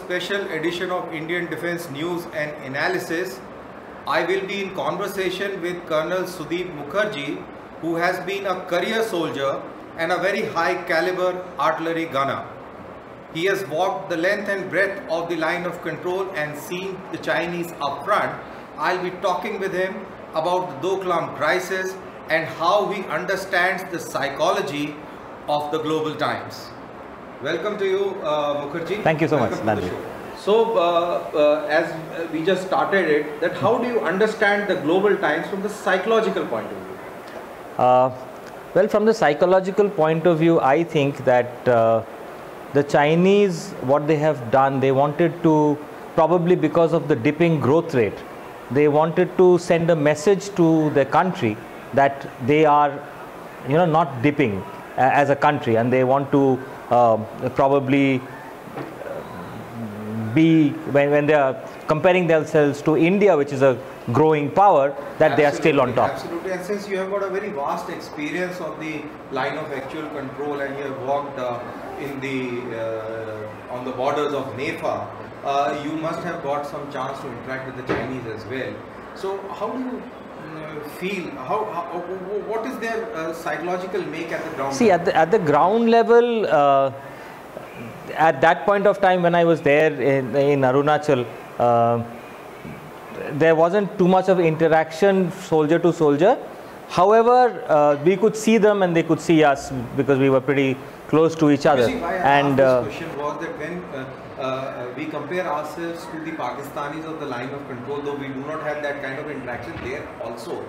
special edition of Indian Defence News and Analysis. I will be in conversation with Colonel Sudeep Mukherjee, who has been a career soldier and a very high caliber artillery gunner. He has walked the length and breadth of the line of control and seen the Chinese up front. I'll be talking with him about the Doklam crisis and how he understands the psychology of the global times. Welcome to you, Mukherjee. Thank you so much, Nandi. So, as we just started it, that how do you understand the global times from the psychological point of view? Well, from the psychological point of view, I think that the Chinese, what they have done, they wanted to, probably because of the dipping growth rate, they wanted to send a message to the country that they are, not dipping as a country, and they want to probably be, when they are comparing themselves to India, which is a growing power, that they are still on top. Absolutely, and since you have got a very vast experience of the line of actual control, and you have walked in the on the borders of NEFA, you must have got some chance to interact with the Chinese as well. So how do you feel, what is their psychological make at the ground level? See, at the ground level, at that point of time when I was there in Arunachal, there wasn't too much of interaction soldier to soldier. However, we could see them and they could see us because we were pretty close to each other. You see, why I asked this question was that when we compare ourselves to the Pakistanis of the line of control, though we do not have that kind of interaction there also,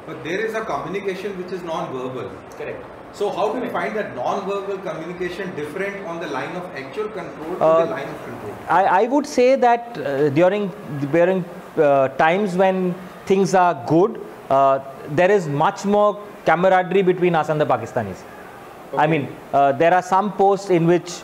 but there is a communication which is non-verbal. Correct. So how do you find that non-verbal communication different on the line of actual control to the line of control? I would say that during times when things are good, there is much more camaraderie between us and the Pakistanis. Okay. I mean, there are some posts in which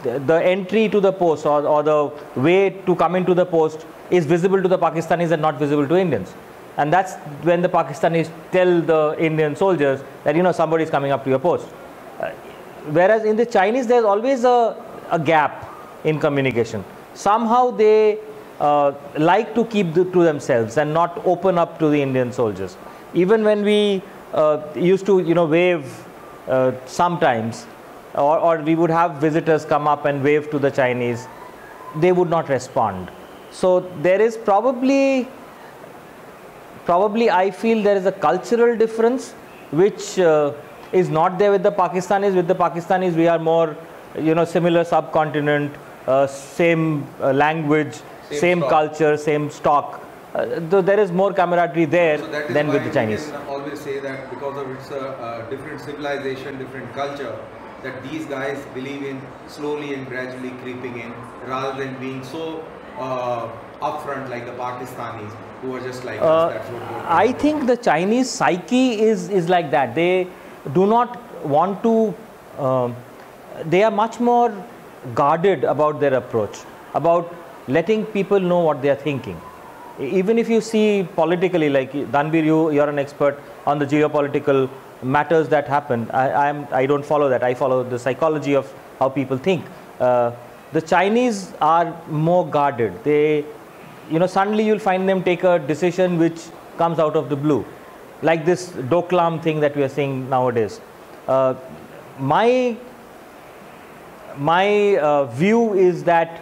the entry to the post or the way to come into the post is visible to the Pakistanis and not visible to Indians. And that's when the Pakistanis tell the Indian soldiers that, somebody is coming up to your post. Whereas in the Chinese, there's always a gap in communication. Somehow they like to keep to themselves and not open up to the Indian soldiers. Even when we used to, wave sometimes, or we would have visitors come up and wave to the Chinese, they would not respond. So there is probably I feel there is a cultural difference which is not there with the Pakistanis. With the Pakistanis, we are more, similar subcontinent, same language, same culture, same stock. Though there is more camaraderie there than with the Chinese. We can always say that because of its different civilization, different culture, that these guys believe in slowly and gradually creeping in rather than being so upfront like the Pakistanis, who are just like us. That's what I think the Chinese psyche is like that. They do not want to, they are much more guarded about their approach, about letting people know what they are thinking. Even if you see politically, like Danbir, you're an expert on the geopolitical matters that happen. I don't follow that. I follow the psychology of how people think. The Chinese are more guarded. They, suddenly you'll find them take a decision which comes out of the blue, like this Doklam thing that we are seeing nowadays. My view is that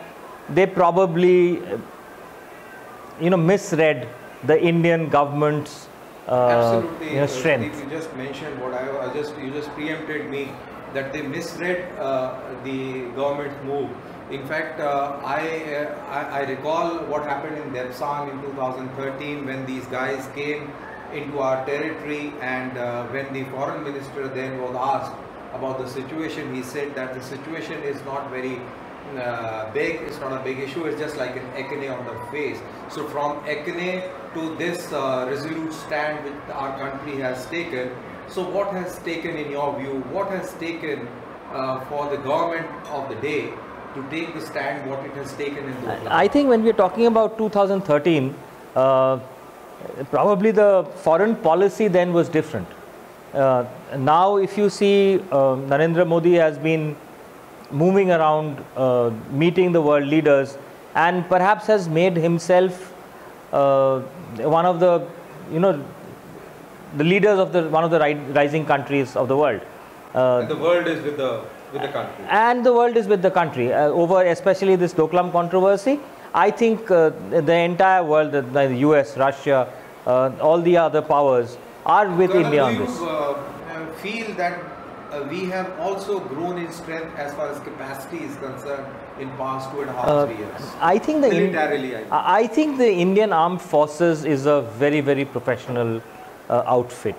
they probably, misread the Indian government's strength. You just mentioned what you just preempted me, that they misread the government's move. In fact, I recall what happened in Depsang in 2013 when these guys came into our territory, and when the foreign minister then was asked about the situation, he said that the situation is not very big, it's not a big issue, it's just like an acne on the face. So from acne to this resolute stand which our country has taken, so what has taken in your view, what has taken for the government of the day to take the stand what it has taken in Doklam? I think when we are talking about 2013, probably the foreign policy then was different. Now if you see, Narendra Modi has been moving around, meeting the world leaders, and perhaps has made himself one of the, the leaders of one of the rising countries of the world. And the world is with the country. And the world is with the country over especially this Doklam controversy. I think the entire world, the US, Russia, all the other powers are with Colonel, India on do this. you feel that we have also grown in strength as far as capacity is concerned in past 2.5 3 years? I think Militarily, I think the Indian Armed Forces is a very, very professional outfit.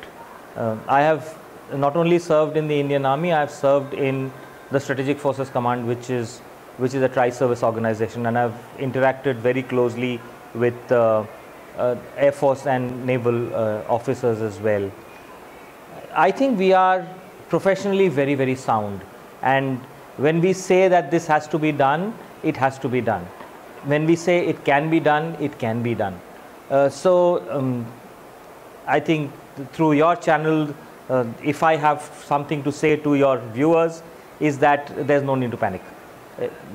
I have not only served in the Indian Army, I have served in the Strategic Forces Command, which is a tri-service organization, and I've interacted very closely with Air Force and naval officers as well. I think we are professionally very, very sound, and when we say that this has to be done, it has to be done. When we say it can be done, it can be done. I think through your channel, if I have something to say to your viewers, is that there's no need to panic.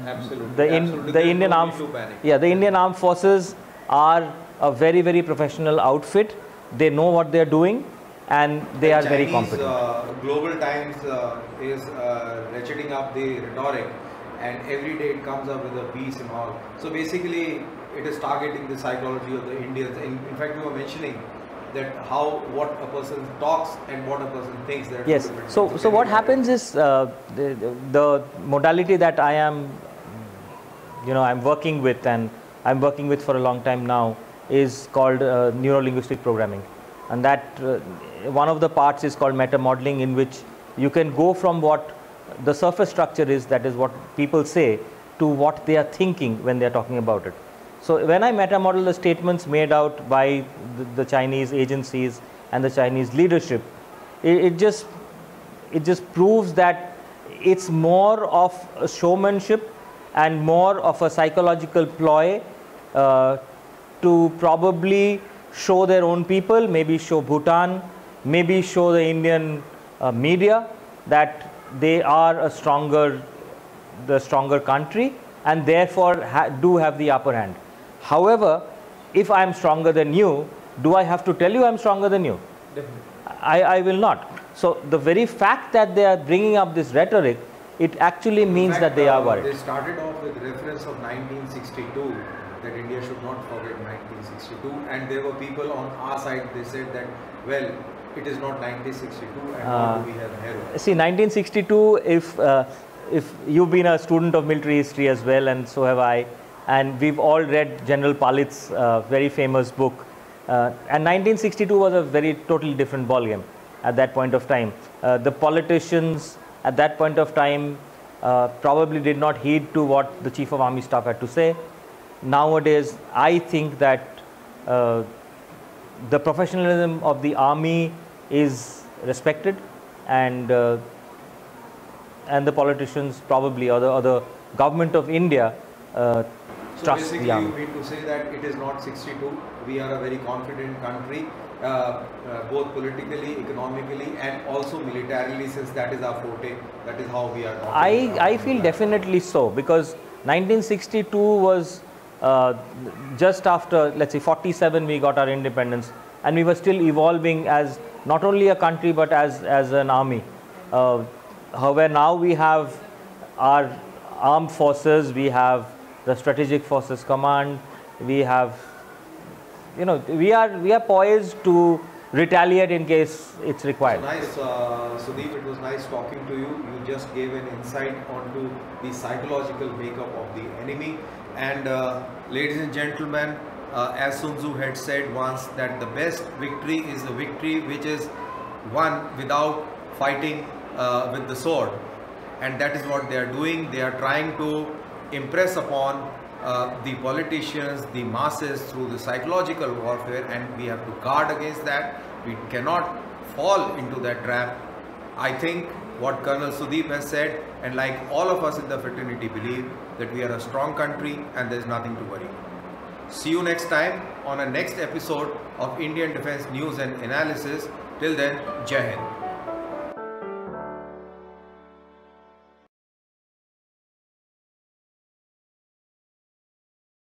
Absolutely. The Indian Armed Forces are a very, very professional outfit. They know what they're doing, and they are very competent. Global Times is ratcheting up the rhetoric, and every day it comes up with a peace and all. So basically, it is targeting the psychology of the Indians. In fact, you were mentioning that what a person talks and what a person thinks. Yes. So what happens is the modality that I am, I'm working with, and I'm working with for a long time now, is called neuro-linguistic programming, and that one of the parts is called meta modeling, in which you can go from what the surface structure is, that is what people say, to what they are thinking when they are talking about it. So when I meta model the statements made out by the Chinese agencies and the Chinese leadership, it just proves that it's more of a showmanship and more of a psychological ploy to probably show their own people, maybe show Bhutan, maybe show the Indian media that they are the stronger country, and therefore do have the upper hand. However, if I am stronger than you, do I have to tell you I am stronger than you? Definitely. I will not. So the very fact that they are bringing up this rhetoric, it actually means that they are worried. They started off with reference of 1962, that India should not forget 1962, and there were people on our side, they said that, well, it is not 1962 and now we have heroin. See, 1962, if you've been a student of military history as well, and so have I, and we've all read General Palit's very famous book, and 1962 was a totally different ballgame at that point of time. The politicians at that point of time probably did not heed to what the Chief of Army Staff had to say. Nowadays, I think that the professionalism of the army is respected, and the politicians probably, or the government of India trusts the army. So basically, you mean to say that it is not 62. We are a very confident country, both politically, economically, and also militarily, since that is our forte. That is how we are. I feel definitely so, because 1962 was just after, let's say, 47 we got our independence, and we were still evolving as not only a country but as an army. However, now we have our armed forces, we have the Strategic Forces Command, we have, we are poised to retaliate in case it's required. Nice, Sudeep, it was nice talking to you. You just gave an insight onto the psychological makeup of the enemy. And ladies and gentlemen, as Sun Tzu had said once, that the best victory is a victory which is won without fighting with the sword. And that is what they are doing. They are trying to impress upon the politicians, the masses, through the psychological warfare, and we have to guard against that. We cannot fall into that trap. I think what Colonel Sudeep has said, and like all of us in the fraternity believe, that we are a strong country and there is nothing to worry. See you next time on a next episode of Indian Defence News and Analysis. Till then, Jai Hind.